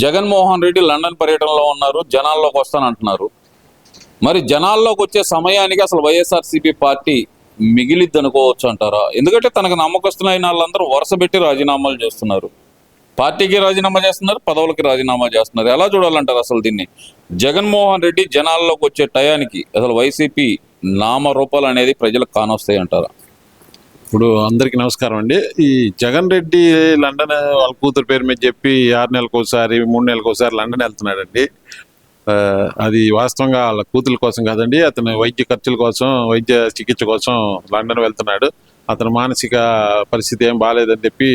Jaganmohan Reddy London పర్యటనలో ఉన్నారు, జనాల్లోకి వస్తానంటున్నారు. మరి జనాల్లోకి వచ్చే సమయానికి అసలు వైఎస్ఆర్సీపీ పార్టీ మిగిలిద్ది అనుకోవచ్చు అంటారా? ఎందుకంటే తనకు నమ్మకస్తులైన వాళ్ళందరూ వరుస పెట్టి రాజీనామాలు చేస్తున్నారు. పార్టీకి రాజీనామా చేస్తున్నారు, పదవులకి రాజీనామా చేస్తున్నారు. ఎలా చూడాలంటారు అసలు దీన్ని? జగన్మోహన్ రెడ్డి జనాల్లోకి వచ్చే టయానికి అసలు వైసీపీ నామరూపాలు అనేది ప్రజలకు కానొస్తాయి అంటారా? ఇప్పుడు అందరికీ నమస్కారం అండి. ఈ జగన్ రెడ్డి లండన్ వాళ్ళ కూతురు పేరు మీద చెప్పి 6 నెలలకు ఒకసారి 3 నెలలకు ఒకసారి లండన్ వెళ్తున్నాడండి. అది వాస్తవంగా వాళ్ళ కూతురు కోసం కాదండి, అతను వైద్య ఖర్చుల కోసం, వైద్య చికిత్స కోసం లండన్ వెళ్తున్నాడు. అతని మానసిక పరిస్థితి ఏం బాగాలేదని చెప్పి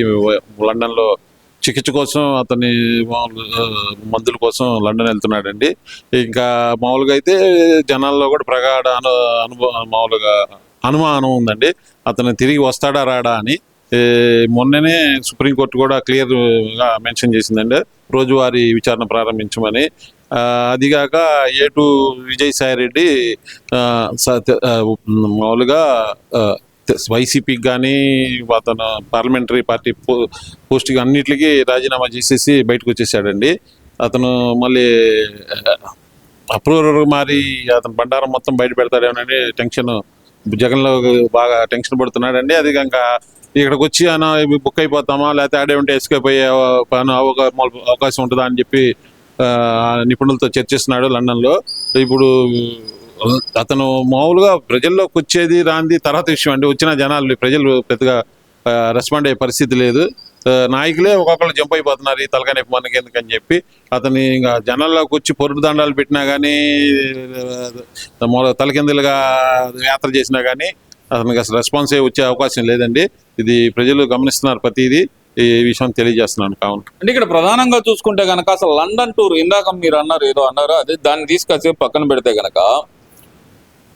లండన్లో చికిత్స కోసం అతని మందుల కోసం లండన్ వెళ్తున్నాడండి. ఇంకా మామూలుగా అయితే జనాల్లో కూడా ప్రగాఢ మామూలుగా అనుమానం ఉందండి, అతను తిరిగి వస్తాడా రాడా అని. మొన్ననే సుప్రీంకోర్టు కూడా క్లియర్గా మెన్షన్ చేసిందండి, రోజువారీ విచారణ ప్రారంభించమని. అదిగాక ఏటు విజయసాయి రెడ్డి మామూలుగా వైసీపీకి కానీ అతను పార్లమెంటరీ పార్టీ పోస్ట్కి అన్నిటికీ రాజీనామా చేసేసి బయటకు వచ్చేసాడండి. అతను మళ్ళీ అప్రూవర్ మారి అతను బండారం మొత్తం బయట పెడతాడేమోనని టెన్షన్, జగన్లో బాగా టెన్షన్ పడుతున్నాడండి. అది ఇంకా ఇక్కడికి వచ్చి ఆయన బుక్ అయిపోతామా, లేకపోతే ఆడే ఉంటే ఎస్కేప్ అయ్యే అవకాశం ఉంటుందా అని చెప్పి నిపుణులతో చర్చిస్తున్నాడు లండన్లో. ఇప్పుడు అతను మామూలుగా ప్రజల్లోకి వచ్చేది రాంది తర్వాత విషయం అండి. వచ్చిన జనాలు ప్రజలు పెద్దగా రెస్పాండ్ అయ్యే పరిస్థితి లేదు. నాయకులే ఒక్కొక్కరు జంప్ అయిపోతున్నారు ఈ తలకాయ మనకి ఎందుకని చెప్పి. అతని ఇంకా జనాల్లోకి వచ్చి పొరుడు దండాలు పెట్టినా కానీ, తలకిందులుగా యాత్ర చేసినా కానీ అతనికి అసలు రెస్పాన్స్ వచ్చే అవకాశం లేదండి. ఇది ప్రజలు గమనిస్తున్నారు ప్రతిదీ. ఈ విషయం తెలియజేస్తున్నాను. కావున అంటే ఇక్కడ ప్రధానంగా చూసుకుంటే కనుక అసలు లండన్ టూర్ ఇందాక మీరు అన్నారు, ఏదో అన్నారు, అదే దాన్ని తీసుకొచ్చి పక్కన పెడితే కనుక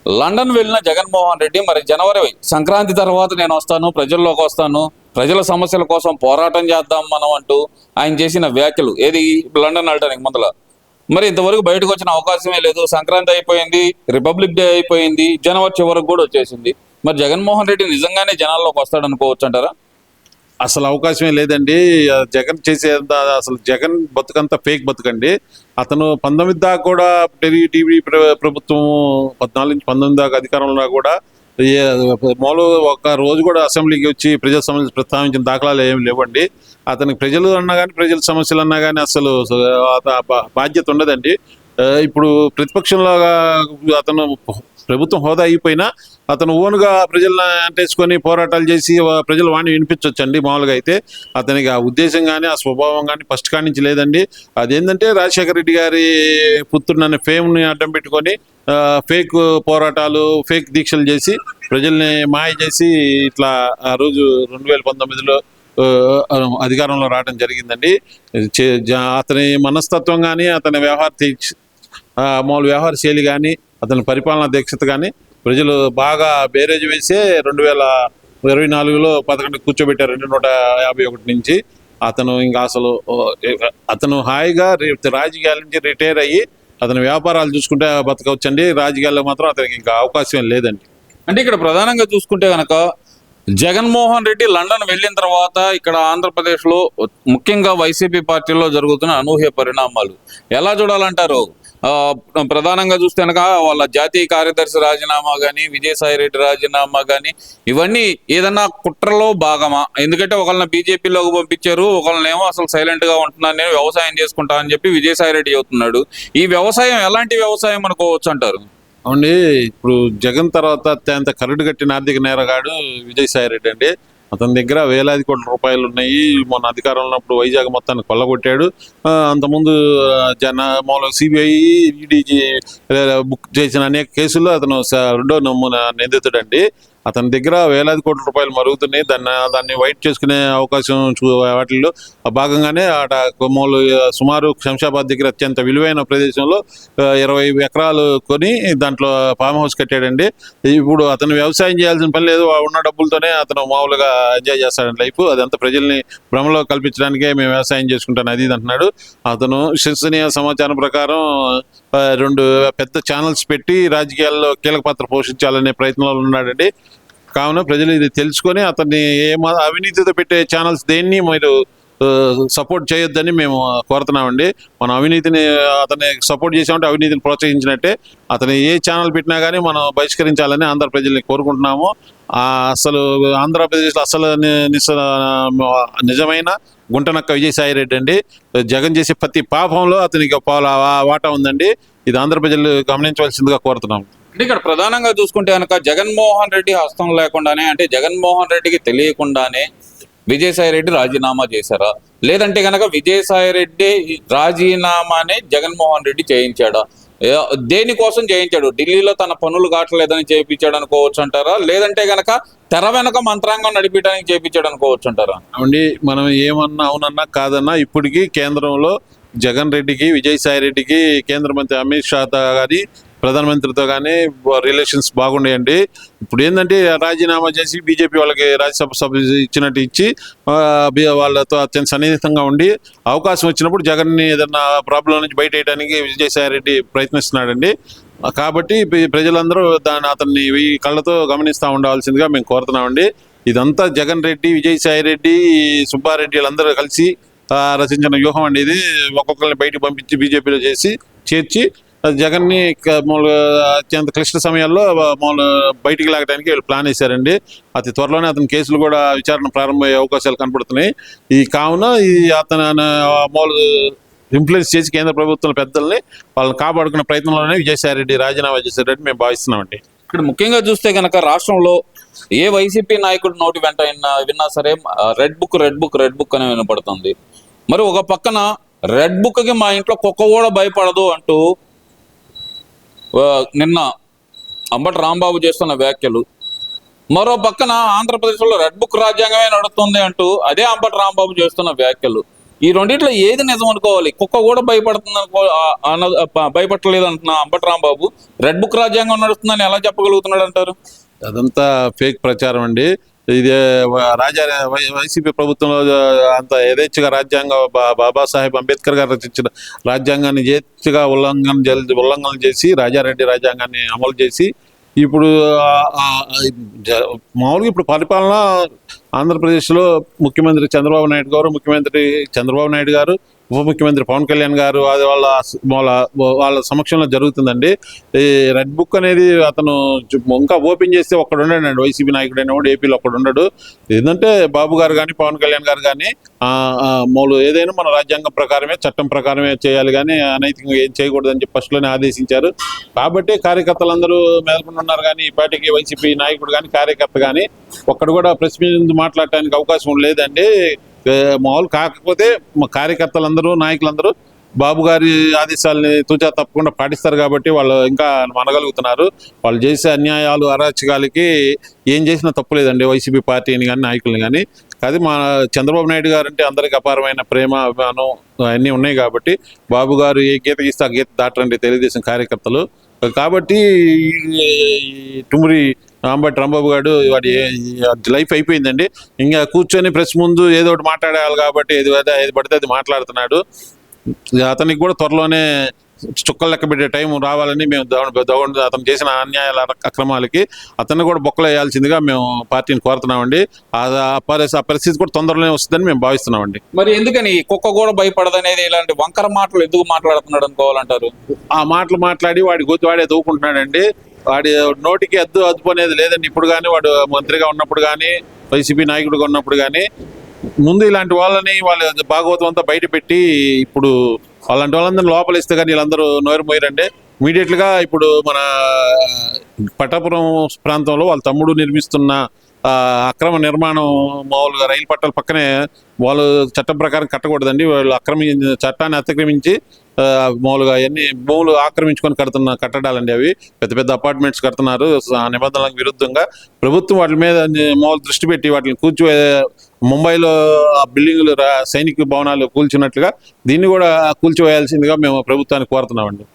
లండన్ వెళ్ళిన జగన్మోహన్ రెడ్డి మరి జనవరి సంక్రాంతి తర్వాత నేను వస్తాను, ప్రజల్లోకి వస్తాను, ప్రజల సమస్యల కోసం పోరాటం చేద్దాం మనం అంటూ ఆయన చేసిన వ్యాఖ్యలు ఏది లండన్ వెళ్ళడానికి ముందల మరి ఇంతవరకు బయటకు వచ్చిన అవకాశమే లేదు. సంక్రాంతి అయిపోయింది, రిపబ్లిక్ డే అయిపోయింది, జనవరి చివరికి కూడా వచ్చేసింది. మరి జగన్మోహన్ రెడ్డి నిజంగానే జనాల్లోకి వస్తాడు అనుకోవచ్చు అంటారా? అసలు అవకాశమే లేదండి. జగన్ చేసేంత అసలు జగన్ బతుకంతా ఫేక్ బతుకండి. అతను 19 దాకా కూడా టీవీ ప్రభుత్వం 14 నుంచి 19 దాకా అధికారంలో కూడా మామూలు ఒక రోజు కూడా అసెంబ్లీకి వచ్చి ప్రజల సమస్యలు ప్రస్తావించిన దాఖలాలు ఏమి లేవండి. అతనికి ప్రజలు అన్నా కానీ, ప్రజల సమస్యలు అన్నా కానీ అసలు బాధ్యత ఉండదండి. ఇప్పుడు ప్రతిపక్షంలో అతను ప్రభుత్వం హోదా అయిపోయినా అతను ఓన్గా ప్రజలను అంటేసుకొని పోరాటాలు చేసి ప్రజల వాణి వినిపించవచ్చండి. మామూలుగా అయితే అతనికి ఆ ఉద్దేశం కానీ ఆ స్వభావం కానీ ఫస్ట్ కాడి నుంచి లేదండి. అదేంటంటే రాజశేఖర రెడ్డి గారి పుత్రుడనే ఫేమ్ని అడ్డం పెట్టుకొని ఫేక్ పోరాటాలు, ఫేక్ దీక్షలు చేసి ప్రజల్ని మాయ చేసి ఇట్లా ఆ రోజు 2019లో అధికారంలో రావడం జరిగిందండి. అతని మనస్తత్వం కానీ, అతని మామూలు వ్యవహార శైలి కానీ, అతని పరిపాలనా దీక్షత కానీ ప్రజలు బాగా బేరేజ్ వేసే 2024లో 11 కూర్చోబెట్టారు 251 నుంచి. అతను ఇంకా అసలు అతను హాయిగా రాజకీయాల నుంచి రిటైర్ అయ్యి అతని వ్యాపారాలు చూసుకుంటే బతకవచ్చండి. రాజకీయాల్లో మాత్రం అతనికి ఇంకా అవకాశం లేదండి. అంటే ఇక్కడ ప్రధానంగా చూసుకుంటే కనుక జగన్మోహన్ రెడ్డి లండన్ వెళ్ళిన తర్వాత ఇక్కడ ఆంధ్రప్రదేశ్లో ముఖ్యంగా వైసీపీ పార్టీలో జరుగుతున్న అనూహ్య పరిణామాలు ఎలా చూడాలంటారు? ప్రధానంగా చూస్తే కనుక వాళ్ళ జాతీయ కార్యదర్శి రాజీనామా కానీ, విజయసాయి రెడ్డి రాజీనామా కానీ, ఇవన్నీ ఏదన్నా కుట్రలో భాగమా? ఎందుకంటే ఒకళ్ళని బీజేపీలోకి పంపించారు, ఒకళ్ళనేమో అసలు సైలెంట్గా ఉంటున్నాను, నేను వ్యవసాయం చేసుకుంటా అని చెప్పి విజయసాయి రెడ్డి చెబుతున్నాడు. ఈ వ్యవసాయం ఎలాంటి వ్యవసాయం అనుకోవచ్చు అంటారు? అవునండి, ఇప్పుడు జగన్ తర్వాత అత్యంత కరుడు కట్టిన ఆర్థిక నేరగాడు విజయసాయి రెడ్డి అండి. అతని దగ్గర వేలాది కోట్ల రూపాయలు ఉన్నాయి. మొన్న అధికారంలో ఉన్నప్పుడు వైజాగ్ మొత్తాన్ని కొల్లగొట్టాడు. అంతకుముందు మామూలుగా సిబిఐ, ఈడీ బుక్ చేసిన అనేక కేసుల్లో అతను రెండో నమూనా నిందితుడండి. అతని దగ్గర వేలాది కోట్ల రూపాయలు మరుగుతున్నాయి. దాన్ని వైట్ చేసుకునే అవకాశం వాటిల్లో భాగంగానే మామూలు సుమారు శంషాబాద్ దగ్గర అత్యంత విలువైన ప్రదేశంలో 20 ఎకరాలు కొని దాంట్లో ఫామ్ హౌస్ కట్టాడండి. ఇప్పుడు అతను వ్యవసాయం చేయాల్సిన పని లేదు, ఉన్న డబ్బులతోనే అతను మామూలుగా ఎంజాయ్ చేస్తాడండి లైఫ్. అదంతా ప్రజల్ని భ్రమలో కల్పించడానికే మేము వ్యవసాయం చేసుకుంటాను అది ఇది అంటున్నాడు. అతను విశ్వసనీయ సమాచారం ప్రకారం 2 పెద్ద ఛానల్స్ పెట్టి రాజకీయాల్లో కీలక పాత్ర పోషించాలనే ప్రయత్నంలో ఉన్నాడండి. కావున ప్రజలు ఇది తెలుసుకొని అతన్ని అవినీతితో పెట్టే ఛానల్స్ దేన్ని మీరు సపోర్ట్ చేయొద్దని మేము కోరుతున్నామండి. మనం అవినీతిని అతన్ని సపోర్ట్ చేసామంటే అవినీతిని ప్రోత్సహించినట్టే. అతను ఏ ఛానల్ పెట్టినా కానీ మనం బహిష్కరించాలని ఆంధ్ర ప్రజల్ని కోరుకుంటున్నాము. అసలు ఆంధ్రప్రదేశ్లో అసలు నిజమైన గుంటనక్క విజయసాయి రెడ్డి అండి. జగన్ చేసే ప్రతి పాపంలో అతనికి వాటా ఉందండి. ఇది ఆంధ్ర ప్రజలు గమనించవలసిందిగా కోరుతున్నాము. అంటే ఇక్కడ ప్రధానంగా చూసుకుంటే కనుక జగన్మోహన్ రెడ్డి హస్తం లేకుండానే, అంటే జగన్మోహన్ రెడ్డికి తెలియకుండానే విజయసాయి రెడ్డి రాజీనామా చేశారా, లేదంటే కనుక విజయసాయి రెడ్డి రాజీనామానే జగన్మోహన్ రెడ్డి చేయించాడా? దేనికోసం చేయించాడు? ఢిల్లీలో తన పనులు కావట్లేదని చేయించాడు అనుకోవచ్చు అంటారా, లేదంటే గనక తెర వెనక మంత్రాంగం నడిపించడానికి చేయించాడు అనుకోవచ్చు అంటారా? అవునండి, మనం ఏమన్నా అవునన్నా కాదన్నా ఇప్పటికీ కేంద్రంలో జగన్ రెడ్డికి విజయసాయి రెడ్డికి కేంద్ర మంత్రి అమిత్ షా గారి ప్రధానమంత్రితో కానీ రిలేషన్స్ బాగున్నాయండి. ఇప్పుడు ఏంటంటే రాజీనామా చేసి బీజేపీ వాళ్ళకి రాజ్యసభ సభ ఇచ్చినట్టు ఇచ్చి వాళ్ళతో అత్యంత సన్నిహితంగా ఉండి అవకాశం వచ్చినప్పుడు జగన్ని ఏదన్నా ప్రాబ్లం నుంచి బయట వేయడానికి విజయసాయి రెడ్డి ప్రయత్నిస్తున్నాడండి. కాబట్టి ప్రజలందరూ అతన్ని ఈ కళ్ళతో గమనిస్తూ ఉండవలసిందిగా మేము కోరుతున్నామండి. ఇదంతా జగన్ రెడ్డి, విజయసాయి రెడ్డి, సుబ్బారెడ్డి వీళ్ళందరూ కలిసి రచించిన వ్యూహం అండి. ఇది ఒక్కొక్కరిని బయటకు పంపించి బీజేపీలో చేర్చి జగన్ని అత్యంత క్లిష్ట సమయాల్లో బయటికి లాగడానికి వీళ్ళు ప్లాన్ వేశారండి. అతి త్వరలోనే అతని కేసులు కూడా విచారణ ప్రారంభమయ్యే అవకాశాలు కనపడుతున్నాయి. ఈ కావున అతను ఇన్ఫ్లుయెన్స్ చేసి కేంద్ర ప్రభుత్వం పెద్దల్ని వాళ్ళని కాపాడుకునే ప్రయత్నంలోనే విజయసాయి రెడ్డి రాజీనామా చేశారని మేము భావిస్తున్నామండి. ఇక్కడ ముఖ్యంగా చూస్తే కనుక రాష్ట్రంలో ఏ వైసీపీ నాయకుడు నోటి వెంట విన్నా సరే రెడ్ బుక్ అని వినపడుతుంది. మరి ఒక పక్కన రెడ్ బుక్కి మా ఇంట్లో కుక్క కూడా భయపడదు అంటూ నిన్న అంబటి రాంబాబు చేస్తున్న వ్యాఖ్యలు, మరో పక్కన ఆంధ్రప్రదేశ్లో రెడ్ బుక్ రాజ్యాంగమే నడుస్తుంది అంటూ అదే అంబటి రాంబాబు చేస్తున్న వ్యాఖ్యలు, ఈ రెండిట్లో ఏది నిజం అనుకోవాలి? కుక్క కూడా భయపడుతుంది భయపడలేదు అంటున్నా అంబటి రాంబాబు, రెడ్ బుక్ రాజ్యాంగం నడుస్తుందని ఎలా చెప్పగలుగుతున్నాడు అంటారు? అదంతా ఫేక్ ప్రచారం అండి. ఇది వైసీపీ ప్రభుత్వంలో అంత యథేచ్ఛగా రాజ్యాంగ బాబాసాహెబ్ అంబేద్కర్ గారు రచించిన రాజ్యాంగాన్ని యథేచ్ఛగా ఉల్లంఘన చేసి రాజారెడ్డి రాజ్యాంగాన్ని అమలు చేసి ఇప్పుడు మామూలుగా ఇప్పుడు పరిపాలన ఆంధ్రప్రదేశ్లో ముఖ్యమంత్రి చంద్రబాబు నాయుడు గారు ఉప ముఖ్యమంత్రి పవన్ కళ్యాణ్ గారు అది వాళ్ళ సమక్షంలో జరుగుతుందండి. ఈ రెడ్ బుక్ అనేది అతను ఇంకా ఓపెన్ చేస్తే ఒక్కడు ఉండడండి, వైసీపీ నాయకుడు అయినవాడు ఏపీలో ఒక్కడు ఉండడు. ఏంటంటే బాబు గారు కానీ పవన్ కళ్యాణ్ గారు కానీ ఏదైనా మన రాజ్యాంగం ప్రకారమే చట్టం ప్రకారమే చేయాలి కానీ అనైతికంగా ఏం చేయకూడదని చెప్పి ఫస్ట్లోనే ఆదేశించారు. కాబట్టి కార్యకర్తలందరూ మేల్కొని ఉన్నారు. కానీ ఈ పార్టీకి వైసీపీ నాయకుడు కానీ కార్యకర్త కానీ ఒక్కడు కూడా ప్రెస్ మీద మాట్లాడటానికి అవకాశం లేదండి. మామూలు కాకపోతే మా కార్యకర్తలందరూ నాయకులందరూ బాబు గారి ఆదేశాలని తూచా తప్పకుండా పాటిస్తారు కాబట్టి వాళ్ళు ఇంకా మనగలుగుతున్నారు. వాళ్ళు చేసే అన్యాయాలు అరాచకాలకి ఏం చేసినా తప్పులేదండి వైసీపీ పార్టీని కానీ నాయకుల్ని కానీ. అది మా చంద్రబాబు నాయుడు గారు అంటే అందరికి అపారమైన ప్రేమ అభిమానం అన్నీ ఉన్నాయి కాబట్టి బాబు గారు ఏ గీత గీస్తే ఆ గీత దాటరండి తెలుగుదేశం కార్యకర్తలు. కాబట్టి టుమ్రి అంబటి రాంబాబు గారు వాడి లైఫ్ అయిపోయిందండి. ఇంకా కూర్చొని ప్రెస్ ముందు ఏదో ఒకటి మాట్లాడాలి కాబట్టి ఏది పడితే అది మాట్లాడుతున్నాడు. అతనికి కూడా త్వరలోనే చుక్కలు లెక్క పెట్టే టైం రావాలని మేము అతను చేసిన అన్యాయాల అక్రమాలకి అతన్ని కూడా బొక్కలు వేయాల్సిందిగా మేము పార్టీని కోరుతున్నామండి. ఆ పరిస్థితి కూడా తొందరలోనే వస్తుందని మేము భావిస్తున్నామండి. మరి ఎందుకని కుక్క కూడా భయపడదనేది ఇలాంటి వంకర మాటలు ఎందుకు మాట్లాడుతున్నాడు అనుకోవాలంటారు? ఆ మాటలు మాట్లాడి వాడి గొంతు వాడే తవ్వుకుంటున్నాడండి. వాడి నోటికి అదుపు అనేది లేదండి. ఇప్పుడు కానీ వాడు మంత్రిగా ఉన్నప్పుడు కానీ వైసీపీ నాయకుడిగా ఉన్నప్పుడు కానీ ముందు ఇలాంటి వాళ్ళని వాళ్ళ భాగవతం అంతా బయట పెట్టి ఇప్పుడు అలాంటి వాళ్ళందరినీ లోపలిస్తే కానీ వీళ్ళందరూ నోరు మోయరండి. ఇమీడియట్గా ఇప్పుడు మన పట్టాపురం ప్రాంతంలో వాళ్ళ తమ్ముడు నిర్మిస్తున్న అక్రమ నిర్మాణం మామూలుగా రైలు పట్టాల పక్కనే వాళ్ళు చట్టం ప్రకారం కట్టకూడదండి. వాళ్ళు చట్టాన్ని అతిక్రమించి మామూలుగా అన్ని భూములు ఆక్రమించుకొని కట్టడాలండి. అవి పెద్ద పెద్ద అపార్ట్మెంట్స్ కడుతున్నారు. ఆ నిబంధనలకు విరుద్ధంగా ప్రభుత్వం వాటి మీద మామూలు దృష్టి పెట్టి వాటిని ముంబైలో ఆ బిల్డింగులు సైనిక భవనాలు కూల్చున్నట్లుగా దీన్ని కూడా కూల్చివేయాల్సిందిగా మేము ప్రభుత్వాన్ని కోరుతున్నామండి.